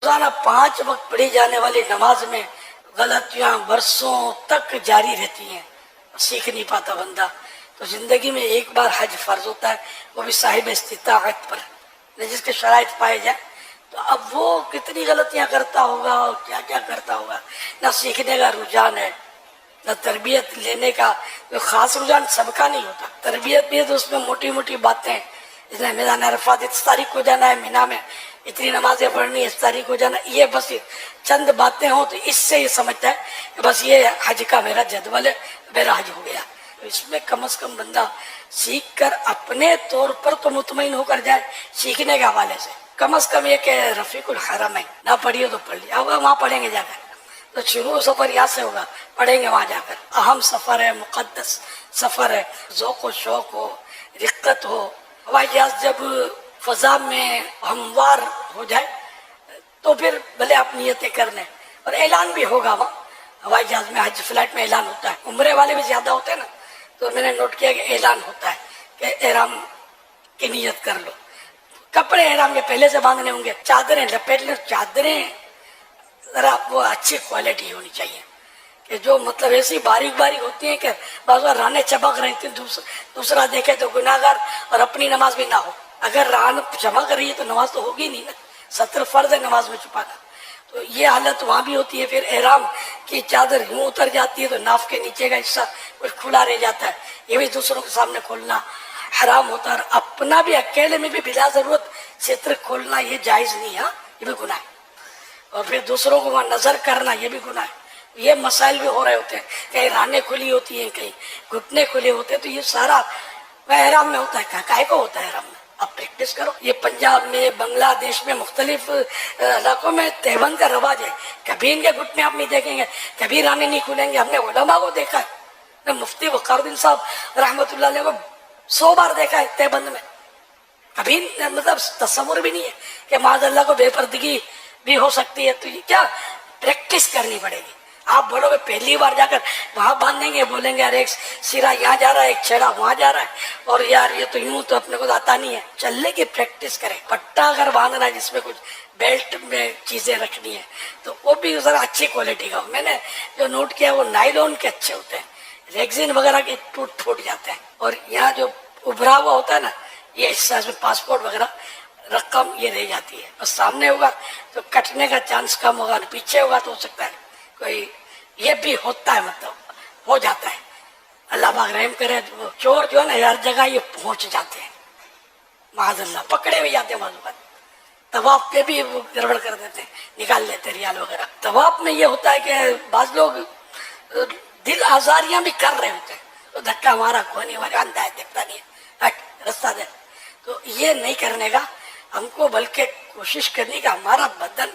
روزانہ 5 وقت پڑھی جانے والی نماز میں غلطیاں برسوں تک جاری رہتی ہیں، سیکھ نہیں پاتا بندہ. تو زندگی میں ایک بار حج فرض ہوتا ہے، وہ بھی صاحب استطاعت پر، جس کے شرائط پائے جائیں. تو اب وہ کتنی غلطیاں کرتا ہوگا اور کیا کیا کرتا ہوگا. نہ سیکھنے کا رجحان ہے، نہ تربیت لینے کا خاص رجحان. سب کا نہیں ہوتا. تربیت بھی ہے تو اس میں موٹی موٹی باتیں، اس میں میدان عرفات اس تاریخ کو جانا ہے، مینا میں اتنی نمازیں پڑھنی ہے، اس تاریخ کو جانا، یہ بس چند باتیں ہوں تو اس سے یہ سمجھتا ہے کہ بس یہ حج کا میرا جدول ہے، میرا حج ہو گیا. اس میں کم از کم بندہ سیکھ کر اپنے طور پر تو مطمئن ہو کر جائے. سیکھنے کے حوالے سے کم از کم یہ کہ رفیق الحرم ہے، نہ پڑھیے تو پڑھ لیا ہوگا، وہاں پڑھیں گے جا کر. تو شروع سفر یہاں سے ہوگا، پڑھیں گے وہاں جا کر. اہم سفر ہے، مقدس سفر ہے. ذوق و شوق ہو، رقت ہو. ہوائی جہاز جب فضا میں ہموار ہو جائے تو پھر بھلے آپ نیتیں کر لیں، اور اعلان بھی ہوگا وہاں. ہوائی جہاز میں حج فلائٹ میں اعلان ہوتا ہے. عمرے والے بھی زیادہ ہوتے ہیں نا، تو میں نے نوٹ کیا کہ اعلان ہوتا ہے کہ احرام کی نیت کر لو. کپڑے احرام کے پہلے سے باندھنے ہوں گے، چادریں لپیٹ لیں. چادریں ذرا وہ اچھی کوالٹی ہونی چاہیے، کہ جو مطلب ایسی باریک باریک ہوتی ہیں کہ بعض بار رانے چمک رہی تھی، دوسرا دیکھے تو گناہ گار، اور اپنی نماز بھی نہ ہو. اگر ران چمک رہی ہے تو نماز تو ہوگی نہیں نا. 70 فرض ہے نماز میں چھپانا. تو یہ حالت وہاں بھی ہوتی ہے. پھر احرام کی چادر یوں اتر جاتی ہے تو ناف کے نیچے کا حصہ کچھ کھلا رہ جاتا ہے، یہ بھی دوسروں کے سامنے کھولنا حرام ہوتا ہے. اور اپنا بھی اکیلے میں بھی بلا ضرورت ستر کھولنا یہ جائز نہیں ہے، یہ بھی گناہ ہے. اور پھر دوسروں کو وہاں نظر کرنا یہ بھی گناہ ہے. یہ مسائل بھی ہو رہے ہوتے ہیں، کہیں رانیں کھلی ہوتی ہیں، کہیں گھٹنے کھلے ہوتے ہیں. تو یہ سارا احرام میں ہوتا ہے. کائے کو ہوتا ہے احرام میں؟ آپ پریکٹس کرو. یہ پنجاب میں، بنگلہ دیش میں، مختلف علاقوں میں تہبند کا رواج ہے. کبھی ان کے گھٹنے آپ نہیں دیکھیں گے، کبھی رانے نہیں کھلیں گے. ہم نے علماء کو دیکھا ہے، میں مفتی وقار الدین صاحب رحمۃ اللہ علیہ کو 100 بار دیکھا ہے تہبند میں. کبھی مطلب تصور بھی نہیں ہے کہ معاذ اللہ کو بے پردگی بھی ہو سکتی ہے. تو یہ کیا پریکٹس کرنی پڑے گی. آپ بولو گے پہلی بار جا کر وہاں باندھیں گے، بولیں گے یار ایک سرا یہاں جا رہا ہے، ایک چھیڑا وہاں جا رہا ہے، اور یار یہ تو یوں تو اپنے کو آتا نہیں ہے. چلنے کی پریکٹس کریں. پٹا اگر باندھنا ہے جس میں کچھ بیلٹ میں چیزیں رکھنی ہے تو وہ بھی ذرا اچھی کوالٹی کا ہو. میں نے جو نوٹ کیا وہ نائلون کے اچھے ہوتے ہیں، ریگزین وغیرہ کے ٹوٹ پھوٹ جاتے ہیں. اور یہاں جو ابھرا ہوا ہوتا ہے نا، یہ حصہ میں پاسپورٹ وغیرہ رقم یہ رہ جاتی ہے. اور سامنے ہوگا تو کٹنے کا چانس کم ہوگا، پیچھے ہوگا تو ہو سکتا ہے کوئی یہ بھی ہوتا ہے، مطلب ہو جاتا ہے. اللہ پاک رحم کرے. تو چور جو ہے نا ہر جگہ یہ پہنچ جاتے ہیں، معاذ اللہ پکڑے بھی جاتے ہیں. معلومات طواف پہ بھی وہ گڑبڑ کر دیتے ہیں، نکال لیتے ریال وغیرہ. طواف میں یہ ہوتا ہے کہ بعض لوگ دل آزاریاں بھی کر رہے ہوتے ہیں، تو دھکا مارا کوئی نہیں، ہمارا اندھا ہے دیکھتا نہیں ہے، ہٹ رستہ دے. تو یہ نہیں کرنے کا ہم کو، بلکہ کوشش کرنی کہ ہمارا بدن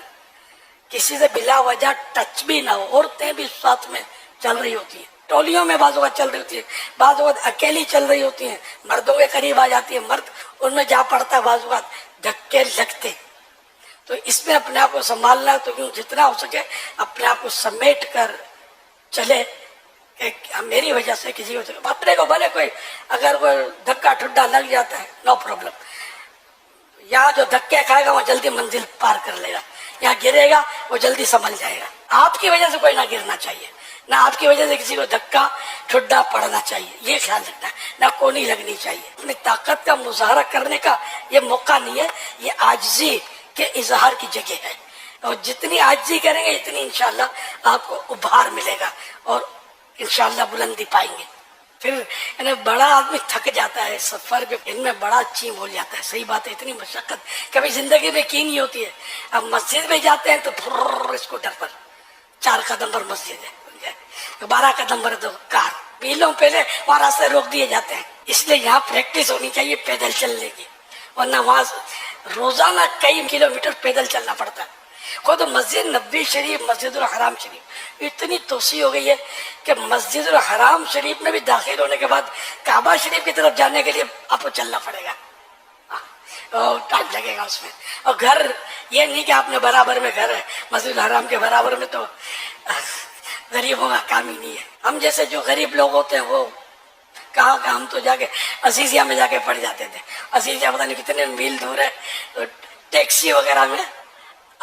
کسی سے بلا وجہ ٹچ بھی نہ ہو. عورتیں بھی ساتھ میں چل رہی ہوتی ہیں، ٹولیوں میں بعض اوقات چل رہی ہوتی ہے، بعض اوقات اکیلی چل رہی ہوتی ہیں، مردوں کے قریب آ جاتی ہے، مرد ان میں جا پڑتا ہے، بعض اوقات دھکے لگتے. تو اس میں اپنے آپ کو سنبھالنا. تو یوں جتنا ہو سکے اپنے آپ کو سمیٹ کر چلے کہ میری وجہ سے کسی کو، اپنے کو بھلے کوئی اگر کوئی دھکا ٹھڈا لگ جاتا ہے نو پرابلم. یہاں جو دھکے کھائے گا وہ جلدی منزل پار کر لے گا، یہاں گرے گا وہ جلدی سنبھل جائے گا. آپ کی وجہ سے کوئی نہ گرنا چاہیے، نہ آپ کی وجہ سے کسی کو دھکا ٹھڈا پڑنا چاہیے. یہ خیال رکھنا ہے. نہ کونی لگنی چاہیے. اپنی طاقت کا مظاہرہ کرنے کا یہ موقع نہیں ہے، یہ عاجزی کے اظہار کی جگہ ہے. اور جتنی عاجزی کریں گے اتنی انشاءاللہ آپ کو ابھار ملے گا اور انشاءاللہ بلندی پائیں گے. پھر یعنی بڑا آدمی تھک جاتا ہے سفر پہ، ان میں بڑا چیم ہو جاتا ہے. صحیح بات ہے، اتنی مشقت کبھی زندگی میں کی نہیں ہوتی ہے. اب مسجد میں جاتے ہیں تو پھر اسکوٹر پر 4 قدم پر مسجد ہے، 12 قدم پر تو کار، پیلوں پہلے وہاں راستے روک دیے جاتے ہیں. اس لیے یہاں پریکٹس ہونی چاہیے پیدل چلنے کی، ورنہ وہاں روزانہ کئی کلومیٹر پیدل چلنا پڑتا ہے. خود مسجد نبوی شریف، مسجد الحرام شریف اتنی توسیع ہو گئی ہے کہ مسجد الحرام شریف میں بھی داخل ہونے کے بعد کعبہ شریف کی طرف جانے کے لیے آپ کو چلنا پڑے گا، ٹائم لگے گا اس میں. اور گھر یہ نہیں کہ آپ نے برابر میں گھر ہے، مسجد الحرام کے برابر میں تو غریبوں کا کام ہی نہیں ہے. ہم جیسے جو غریب لوگ ہوتے ہیں وہ کہاں کہ ہم تو جا کے عزیزیہ میں جا کے پڑھ جاتے تھے. عزیزیہ پتہ نہیں کتنے میل دور ہے، تو ٹیکسی وغیرہ میں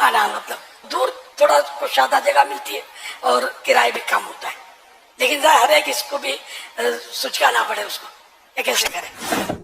آنا مطلب دور تھوڑا کشادہ جگہ ملتی ہے اور کرایہ بھی کم ہوتا ہے، لیکن ظاہر ہے کہ اس کو بھی سچکانا پڑے، اس کو یہ کیسے کریں.